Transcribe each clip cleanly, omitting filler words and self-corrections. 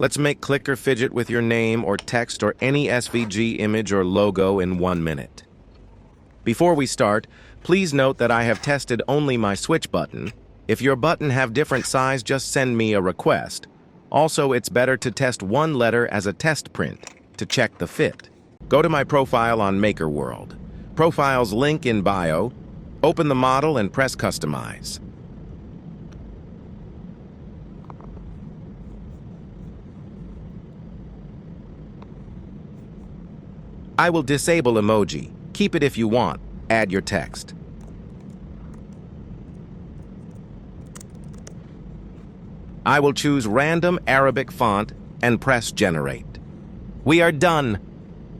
Let's make click or fidget with your name or text or any SVG image or logo in 1 minute. Before we start, please note that I have tested only my switch button. If your button have different size, just send me a request. Also, it's better to test one letter as a test print to check the fit. Go to my profile on MakerWorld. Profile's link in bio. Open the model and press Customize. I will disable emoji. Keep it if you want. Add your text. I will choose random Arabic font and press Generate. We are done.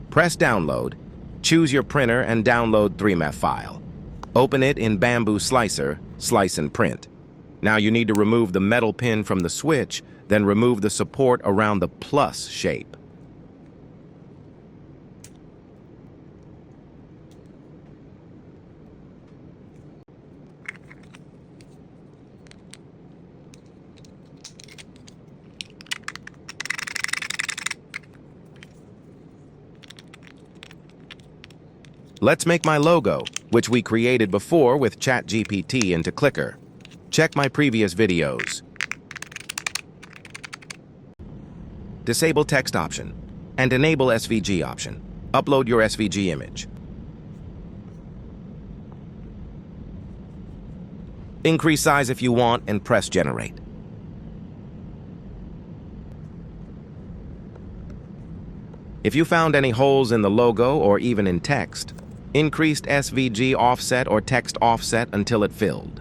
Press Download. Choose your printer and download 3MF file. Open it in Bamboo Slicer, slice and print. Now you need to remove the metal pin from the switch, then remove the support around the plus shape. Let's make my logo, which we created before with ChatGPT into Clicker. Check my previous videos. Disable text option and enable SVG option. Upload your SVG image. Increase size if you want and press Generate. If you found any holes in the logo or even in text, increased SVG offset or text offset until it filled.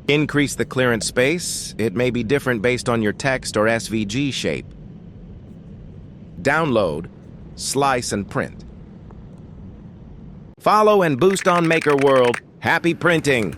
Increase the clearance space. It may be different based on your text or SVG shape. Download, slice and print. Follow and boost on MakerWorld. Happy printing!